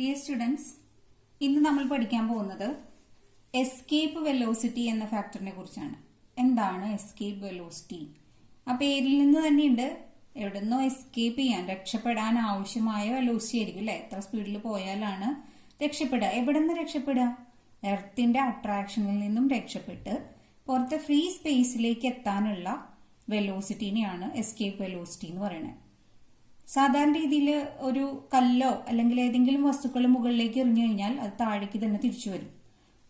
Dear students, ഇന്ന് നമ്മൾ പഠിക്കാൻ പോകുന്നത് എസ്കേപ്പ് വെലോസിറ്റി എന്ന ഫാക്ടറിനെ കുറിച്ചാണ്. എന്താണ് എസ്കേപ്പ് വെലോസിറ്റി? ആ പേരിൽ നിന്ന് തന്നെയുണ്ട്, എവിടുന്നോ എസ്കേപ്പ് ചെയ്യാൻ, രക്ഷപ്പെടാൻ ആവശ്യമായ വെലോസിറ്റി ആയിരിക്കും അല്ലെ. എത്ര സ്പീഡിൽ പോയാലാണ് രക്ഷപ്പെടുക? എവിടെ നിന്ന് രക്ഷപ്പെടുക? എർത്തിന്റെ അട്രാക്ഷനിൽ നിന്നും രക്ഷപ്പെട്ട് പുറത്തെ ഫ്രീ സ്പേസിലേക്ക് എത്താനുള്ള വെലോസിറ്റിനെയാണ് എസ്കേപ്പ് വെലോസിറ്റി എന്ന് പറയുന്നത്. സാധാരണ രീതിയിൽ ഒരു കല്ലോ അല്ലെങ്കിൽ ഏതെങ്കിലും വസ്തുക്കൾ മുകളിലേക്ക് എറിഞ്ഞു കഴിഞ്ഞാൽ അത് താഴേക്ക് തന്നെ തിരിച്ചു വരും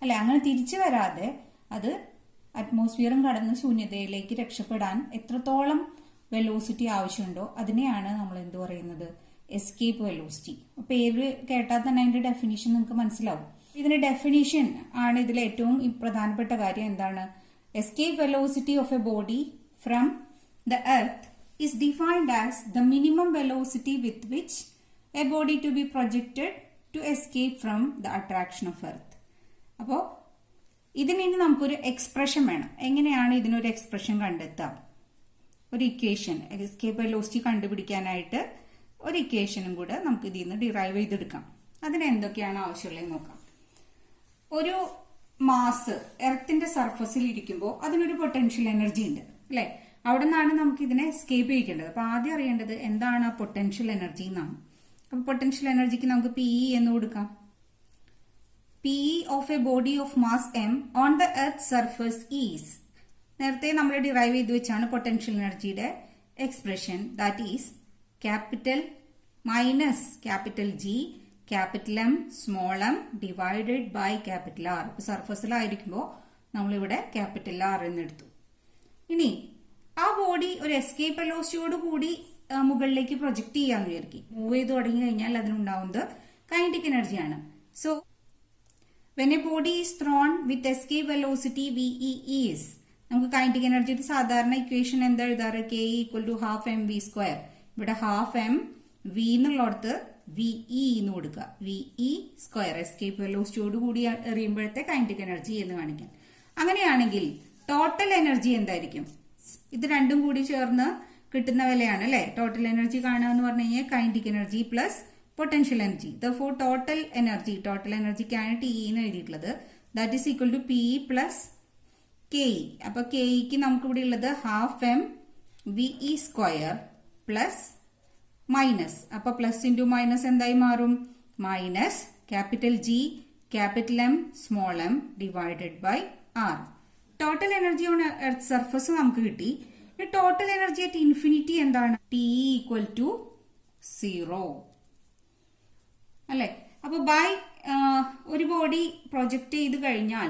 അല്ലെ. അങ്ങനെ തിരിച്ചു വരാതെ അത് അറ്റ്മോസ്ഫിയറും കടന്ന് ശൂന്യതയിലേക്ക് രക്ഷപ്പെടാൻ എത്രത്തോളം വെലോസിറ്റി ആവശ്യമുണ്ടോ അതിനെയാണ് നമ്മൾ എന്ത് പറയുന്നത്? Escape velocity. പേര് കേട്ടാൽ തന്നെ അതിന്റെ ഡെഫിനിഷൻ നിങ്ങൾക്ക് മനസ്സിലാവും. ഇതിന്റെ ഡെഫിനിഷൻ ആണ് ഇതിൽ ഏറ്റവും പ്രധാനപ്പെട്ട കാര്യം. എന്താണ്? Escape velocity of a body from the earth is defined as the minimum velocity with which a body to be projected to escape from the attraction of earth. അപ്പോൾ ഇതിന് നമുക്കൊരു എക്സ്പ്രഷൻ വേണം. എങ്ങനെയാണ് ഇതിനൊരു എക്സ്പ്രഷൻ കണ്ടെത്തുക? ഒരു ഇക്വേഷൻ, എസ്കേപ്പ് വെലോസിറ്റി കണ്ടുപിടിക്കാനായിട്ട് ഒരു ഇക്വേഷനും കൂടെ നമുക്ക് ഇതിൽ നിന്ന് ഡിറൈവ് ചെയ്തെടുക്കാം. അതിന് എന്തൊക്കെയാണ് ആവശ്യമുള്ളത് നോക്കാം. ഒരു മാസ് എർത്തിന്റെ സർഫസിൽ ഇരിക്കുമ്പോൾ അതിനൊരു പൊട്ടൻഷ്യൽ എനർജി ഉണ്ട് അല്ലെ. അവിടെ നിന്നാണ് നമുക്ക് ഇതിനെ എസ്കേപ്പ് ചെയ്യിക്കേണ്ടത്. അപ്പൊ ആദ്യം അറിയേണ്ടത് എന്താണ് ആ പൊട്ടൻഷ്യൽ എനർജി എന്നാണ്. അപ്പൊ പൊട്ടൻഷ്യൽ എനർജിക്ക് നമുക്ക് PE എന്ന് കൊടുക്കാം. PE of a body of mass M on the earth surface is. നേരത്തെ നമ്മൾ ഡിറൈവ് ചെയ്ത് വെച്ചാണ് പൊട്ടൻഷ്യൽ എനർജിയുടെ expression. That is capital minus capital G capital M small m divided by capital R. ഇപ്പൊ സർഫസിലായിരിക്കുമ്പോൾ നമ്മളിവിടെ ക്യാപിറ്റൽ R എന്ന് എടുത്തു. ഇനി ആ ബോഡി ഒരു എസ്കേപ്പ് വെലോസിറ്റിയോട് കൂടി മുകളിലേക്ക് പ്രൊജക്ട് ചെയ്യാന്ന് വിചാരിക്കും. മൂവ് ചെയ്ത് തുടങ്ങി കഴിഞ്ഞാൽ അതിനുണ്ടാവുന്നത് കൈനറ്റിക് എനർജിയാണ്. So when a body is thrown with escape velocity VE is, നമുക്ക് കൈനറ്റിക് എനർജിയുടെ സാധാരണ ഇക്വേഷൻ എന്താ എഴുതാറ്? K equal to half mv². ഇവിടെ ഹാഫ് mv എന്നുള്ളടത്ത് VE എന്ന് കൊടുക്കുക. VE², എസ്കേപ്പ് വെലോസിറ്റിയോട് കൂടി എറിയുമ്പോഴത്തെ കൈനറ്റിക് എനർജി എന്ന് കാണിക്കാൻ. അങ്ങനെയാണെങ്കിൽ ടോട്ടൽ എനർജി എന്തായിരിക്കും? ഇത് രണ്ടും കൂടി ചേർന്ന് കിട്ടുന്ന വിലയാണ് അല്ലെ. ടോട്ടൽ എനർജി കാണുക എന്ന് പറഞ്ഞു കഴിഞ്ഞാൽ kinetic energy plus potential energy. ദോർ ടോട്ടൽ എനർജിക്കാണ് TE എന്ന് എഴുതിയിട്ടുള്ളത്. That is equal to PE plus KE. അപ്പൊ KEക്ക് നമുക്ക് ഇവിടെ ഉള്ളത് ഹാഫ് mVE² പ്ലസ് മൈനസ്. അപ്പൊ പ്ലസ് ഇൻറ്റു മൈനസ് എന്തായി മാറും? Minus capital G capital M small m divided by R. Total energy on earth surface നമുക്ക് കിട്ടി. ടോട്ടൽ എനർജി അറ്റ് ഇൻഫിനിറ്റി എന്താണ്? TE ഈക്വൽ ടു 0 അല്ലെ. അപ്പൊ ബൈ ഒരു ബോഡി പ്രൊജക്ട് ചെയ്ത് കഴിഞ്ഞാൽ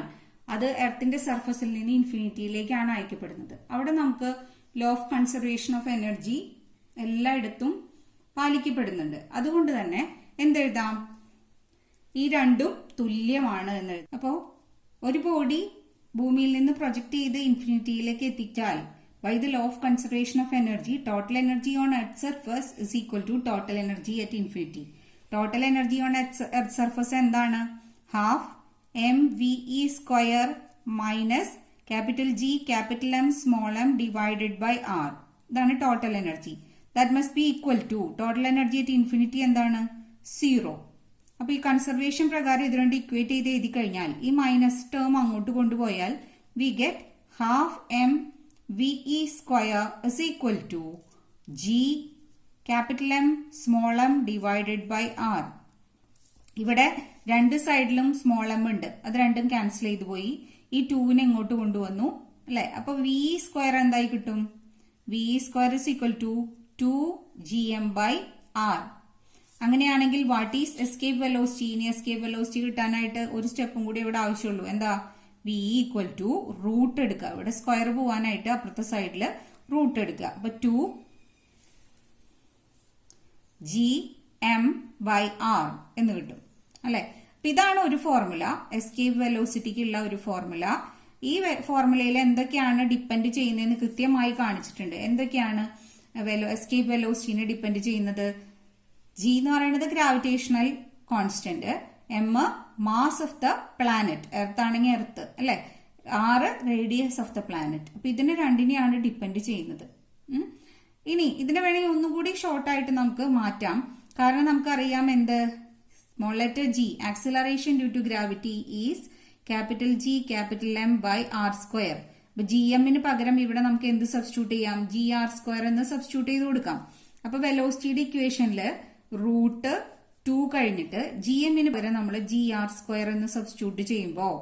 അത് എർത്തിന്റെ സർഫസിൽ നിന്ന് ഇൻഫിനിറ്റിയിലേക്കാണ് അയക്കപ്പെടുന്നത്. അവിടെ നമുക്ക് law of conservation of energy എല്ലായിടത്തും പാലിക്കപ്പെടുന്നുണ്ട്. അതുകൊണ്ട് തന്നെ എന്തെഴുതാം? ഈ രണ്ടും തുല്യമാണ് എന്ന് എഴുതാം. അപ്പോ ഒരു ബോഡി ഭൂമിയിൽ നിന്ന് പ്രൊജക്ട് ചെയ്ത് ഇൻഫിനിറ്റിയിലേക്ക് എത്തിച്ചാൽ by the law of conservation of energy total energy on earth surface is equal to total energy at infinity. Total energy on earth surface എന്താണ്? Half mVE² minus capital G capital M small m divided by R. ഇതാണ് total energy. That must be equal to total energy at infinity എന്താണ്? 0. അപ്പൊ ഈ conservation പ്രകാരം ഇത് രണ്ട് equate ചെയ്ത് എഴുതി കഴിഞ്ഞാൽ ഈ മൈനസ് ടേം അങ്ങോട്ട് കൊണ്ടുപോയാൽ we get half mVE² is equal to G capital M small m divided by R. ഇവിടെ രണ്ട് സൈഡിലും സ്മോൾ m ഉണ്ട്, അത് രണ്ടും ക്യാൻസൽ ചെയ്തു പോയി. ഈ 2നെ ഇങ്ങോട്ട് കൊണ്ടുവന്നു അല്ലെ. അപ്പൊ VE² എന്തായി കിട്ടും? VE² is equal to 2gm by R. അങ്ങനെയാണെങ്കിൽ വാട്ട് ഈസ് എസ്കേപ്പ് വെലോസിറ്റി? ഇനി എസ്കേപ്പ് വെലോസിറ്റി കിട്ടാനായിട്ട് ഒരു സ്റ്റെപ്പും കൂടി ഇവിടെ ആവശ്യമുള്ളൂ. എന്താ? VE ഈക്വൽ ടു റൂട്ട് എടുക്കുക. ഇവിടെ സ്ക്വയർ പോവാനായിട്ട് അപ്പുറത്തെ സൈഡിൽ റൂട്ട് എടുക്കുക. അപ്പൊ 2gm ബൈ R എന്ന് കിട്ടും അല്ലെ. അപ്പൊ ഇതാണ് ഒരു ഫോർമുല, എസ്കേപ്പ് വെലോസിറ്റിക്കുള്ള ഒരു ഫോർമുല. ഈ ഫോർമുലയിൽ എന്തൊക്കെയാണ് ഡിപ്പെൻഡ് ചെയ്യുന്നതെന്ന് കൃത്യമായി കാണിച്ചിട്ടുണ്ട്. എന്തൊക്കെയാണ് എസ്കേപ്പ് വെലോസിറ്റിനെ ഡിപ്പെൻഡ് ചെയ്യുന്നത്? G എന്ന് പറയുന്നത് gravitational constant, M mass of the planet, earth ആണെങ്കിൽ എർത്ത് അല്ലെ, R radius of the planet. അപ്പൊ ഇതിനെ രണ്ടിനെയാണ് ഡിപ്പെൻഡ് ചെയ്യുന്നത്. ഇനി ഇതിനെ വേണമെങ്കിൽ ഒന്നുകൂടി ഷോർട്ടായിട്ട് നമുക്ക് മാറ്റാം. കാരണം നമുക്കറിയാം എന്ത് small letter G, acceleration due to gravity is capital G capital M by R square. അപ്പൊ ജി എമ്മിന് പകരം ഇവിടെ നമുക്ക് എന്ത് സബ്സ്റ്റിറ്റ്യൂട്ട് ചെയ്യാം? ജി ആർ സ്ക്വയർ എന്ന് സബ്സ്റ്റിറ്റ്യൂട്ട് ചെയ്ത് കൊടുക്കാം. അപ്പൊ വെലോസിറ്റിയുടെ ഇക്വേഷനിൽ റൂട്ട് 2 കഴിഞ്ഞിട്ട് ജി എമ്മിന് പകരം നമ്മൾ ജി ആർ സ്ക്വയർ എന്ന് സബ്സ്റ്റിറ്റ്യൂട്ട് ചെയ്യുമ്പോൾ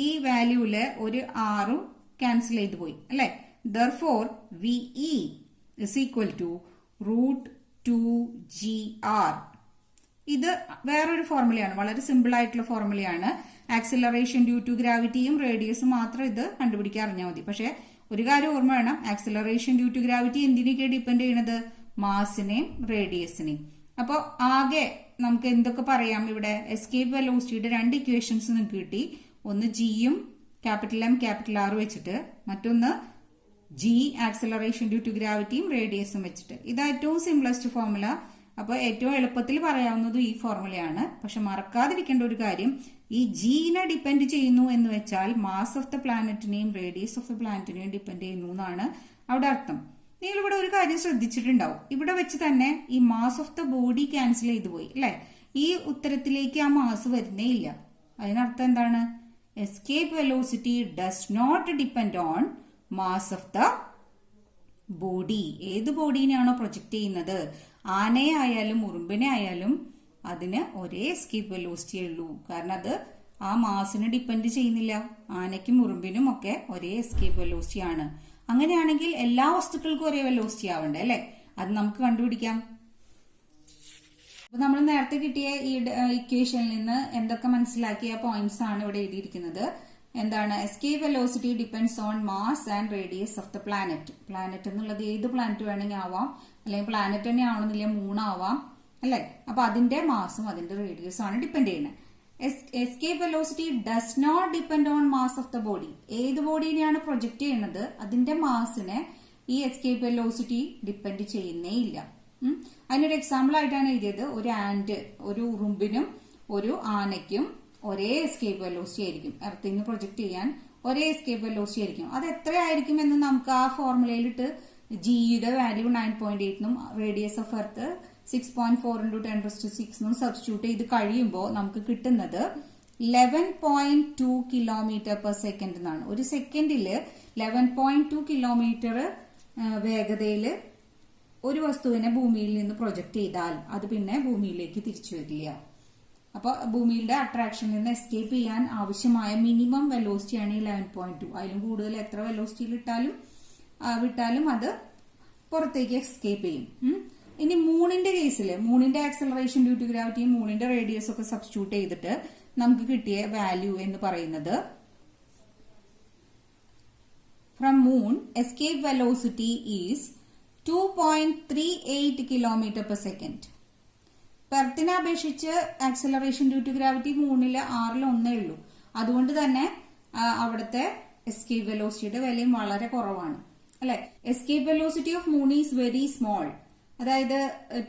ഈ വാല്യൂല് ഒരു ആറും ക്യാൻസൽ ചെയ്ത് പോയി അല്ലെ. Therefore VE is equal to root 2GR. ഇത് വേറൊരു ഫോർമുലയാണ്, വളരെ സിമ്പിൾ ആയിട്ടുള്ള ഫോർമുലയാണ്. ആക്സിലറേഷൻ ഡ്യൂ ടു ഗ്രാവിറ്റിയും റേഡിയസും മാത്രം ഇത് കണ്ടുപിടിക്കാൻ അറിഞ്ഞാൽ മതി. പക്ഷെ ഒരു കാര്യം ഓർമ്മ വേണം, ആക്സിലറേഷൻ ഡ്യൂ ടു ഗ്രാവിറ്റി എന്തിനൊക്കെ ഡിപ്പെൻഡ് ചെയ്യണത്? മാസിനെയും റേഡിയസിനെയും. അപ്പോൾ ആകെ നമുക്ക് എന്തൊക്കെ പറയാം? ഇവിടെ എസ്കേപ്പ് വെലോസിറ്റിയുടെ 2 ഇക്വേഷൻസ് നിങ്ങൾക്ക് കിട്ടി. ഒന്ന് ജിയും ക്യാപിറ്റൽ എം ക്യാപിറ്റൽ ആർ വെച്ചിട്ട്, മറ്റൊന്ന് ജി ആക്സിലറേഷൻ ഡ്യൂ ടു ഗ്രാവിറ്റിയും റേഡിയസും വെച്ചിട്ട്. ഇത് ഏറ്റവും സിംപ്ലസ്റ്റ് ഫോർമുല. അപ്പോൾ ഏറ്റവും എളുപ്പത്തിൽ പറയാവുന്നത് ഈ ഫോർമുലയാണ്. പക്ഷെ മറക്കാതിരിക്കേണ്ട ഒരു കാര്യം, ഈ ജീനെ ഡിപ്പെൻഡ് ചെയ്യുന്നു എന്ന് വെച്ചാൽ മാസ് ഓഫ് ദ പ്ലാനറ്റിനെയും റേഡിയസ് ഓഫ് ദ പ്ലാനറ്റിനെയും ഡിപ്പെൻഡ് ചെയ്യുന്നു എന്നാണ് അവിടെ അർത്ഥം. നിങ്ങൾ ഇവിടെ ഒരു കാര്യം ശ്രദ്ധിച്ചിട്ടുണ്ടാവും, ഇവിടെ വെച്ച് തന്നെ ഈ mass of the body cancel ചെയ്തു പോയി അല്ലെ. ഈ ഉത്തരത്തിലേക്ക് ആ മാസ് വരുന്നേ ഇല്ല. അതിനർത്ഥം എന്താണ്? Escape velocity does not depend on mass of the body. ഏത് ബോഡീനെയാണോ പ്രൊജക്ട് ചെയ്യുന്നത്, ആനയെ ആയാലും ഉറുമ്പിനെ ആയാലും അതിന് ഒരേ എസ്കേപ്പ് വെലോസിറ്റി ഉള്ളൂ. കാരണം അത് ആ മാസിനെ ഡിപ്പെൻഡ് ചെയ്യുന്നില്ല. ആനയ്ക്കും ഉറുമ്പിനും ഒക്കെ ഒരേ എസ്കേപ്പ് വെലോസിറ്റി ആണ്. അങ്ങനെയാണെങ്കിൽ എല്ലാ വസ്തുക്കൾക്കും ഒരേ വെലോസിറ്റി ആവണ്ടേ അല്ലെ? അത് നമുക്ക് കണ്ടുപിടിക്കാം. അപ്പൊ നമ്മൾ നേരത്തെ കിട്ടിയ ഈ ഇക്വേഷനിൽ നിന്ന് എന്തൊക്കെ മനസ്സിലാക്കിയ പോയിന്റ്സ് ആണ് ഇവിടെ എഴുതിയിരിക്കുന്നത്. എന്താണ്? Escape velocity depends on mass and radius of the planet. Planet എന്നുള്ളത് ഏത് പ്ലാനറ്റ് വേണമെങ്കിൽ ആവാം, അല്ലെങ്കിൽ പ്ലാനറ്റ് തന്നെ ആവണമെന്നില്ല, മൂണാവാം അല്ലെ. അപ്പൊ അതിന്റെ മാസും അതിന്റെ റേഡിയസും ആണ് ഡിപ്പെൻഡ് ചെയ്യുന്നത്. Escape velocity does not depend on mass of the body. ഏത് ബോഡീനെയാണ് പ്രൊജക്ട് ചെയ്യുന്നത് അതിന്റെ മാസിനെ ഈ എസ്കേപ്പ് വെലോസിറ്റി ഡിപ്പെൻഡ് ചെയ്യുന്നേ ഇല്ല. അതിനൊരു എക്സാമ്പിൾ ആയിട്ടാണ് എഴുതിയത്. ഒരു ആന്റ്, ഒരു ഉറുമ്പിനും ഒരു ആനയ്ക്കും ഒരേ എസ്കേപ്പ് വെലോസിറ്റി ആയിരിക്കും. എർത്തിൽ നിന്ന് പ്രൊജക്ട് ചെയ്യാൻ ഒരേ എസ്കേപ്പ് വെലോസിറ്റി ആയിരിക്കും. അത് എത്രയായിരിക്കും എന്ന് നമുക്ക് ആ ഫോർമുലയിലിട്ട് ജിയുടെ വാല്യൂ 9.8 എന്നും റേഡിയസ് ഓഫ് എർത്ത് 6.4 × 10⁶ എന്നും സബ്സ്റ്റിറ്റ്യൂട്ട് ചെയ്ത് കഴിയുമ്പോൾ നമുക്ക് കിട്ടുന്നത് 11.2 km/s എന്നാണ്. ഒരു സെക്കൻഡില് 11.2 കിലോമീറ്റർ വേഗതയിൽ ഒരു വസ്തുവിനെ ഭൂമിയിൽ നിന്ന് പ്രൊജക്ട് ചെയ്താൽ അത് പിന്നെ ഭൂമിയിലേക്ക് തിരിച്ചു വരില്ല. അപ്പൊ ഭൂമിയുടെ അട്രാക്ഷനിൽ നിന്ന് എസ്കേപ്പ് ചെയ്യാൻ ആവശ്യമായ മിനിമം വെലോസിറ്റി ആണ് 11.2. അതിലും കൂടുതൽ എത്ര വെലോസിറ്റിയിൽ വിട്ടാലും അത് പുറത്തേക്ക് എസ്കേപ്പ് ചെയ്യും. ഇനി മൂണിന്റെ കേസിൽ മൂണിന്റെ ആക്സലറേഷൻ ഡ്യൂ ടു ഗ്രാവിറ്റിയും മൂണിന്റെ റേഡിയസ് ഒക്കെ സബ്സ്റ്റിറ്റ്യൂട്ട് ചെയ്തിട്ട് നമുക്ക് കിട്ടിയ വാല്യൂ എന്ന് പറയുന്നത്, from moon escape velocity is 2.38 km/s. പെർത്തിനെ അപേക്ഷിച്ച് ആക്സലറേഷൻ ഡ്യൂ ടു ഗ്രാവിറ്റി മൂണില് 6-1 ഉള്ളൂ. അതുകൊണ്ട് തന്നെ അവിടുത്തെ എസ്കേപ്പ് വെലോസിറ്റിയുടെ വിലയും വളരെ കുറവാണ് അല്ലെ. Escape velocity of moon is very small. അതായത്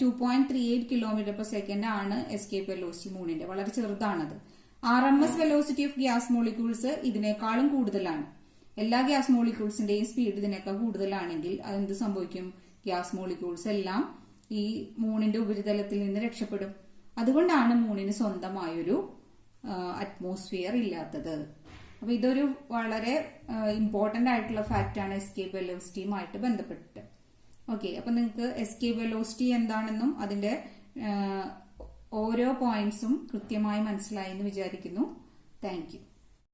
2.38 km/s ആണ് എസ്കേപ്പ് വെലോസിറ്റി മൂണിന്റെ. വളരെ ചെറുതാണത്. RMS velocity of gas molecules ഇതിനേക്കാളും കൂടുതലാണ്. എല്ലാ ഗ്യാസ് മോളിക്യൂൾസിന്റെയും സ്പീഡ് ഇതിനേക്കാൾ കൂടുതലാണെങ്കിൽ അതെന്ത് സംഭവിക്കും? ഗ്യാസ് മോളിക്യൂൾസ് എല്ലാം ഈ മൂണിന്റെ ഉപരിതലത്തിൽ നിന്ന് രക്ഷപ്പെടും. അതുകൊണ്ടാണ് മൂണിന് സ്വന്തമായൊരു അറ്റ്മോസ്ഫിയർ ഇല്ലാത്തത്. അപ്പൊ ഇതൊരു വളരെ ഇമ്പോർട്ടന്റ് ആയിട്ടുള്ള ഫാക്റ്റ് ആണ് എസ്കേപ്പ് വെലോസിറ്റിയുമായിട്ട് ബന്ധപ്പെട്ടിട്ട്. ഓക്കെ, അപ്പൊ നിങ്ങൾക്ക് എസ്കേപ്പ് വെലോസിറ്റി എന്താണെന്നും അതിന്റെ ഓരോ പോയിന്റ്സും കൃത്യമായി മനസ്സിലായി എന്ന് വിചാരിക്കുന്നു. Thank you.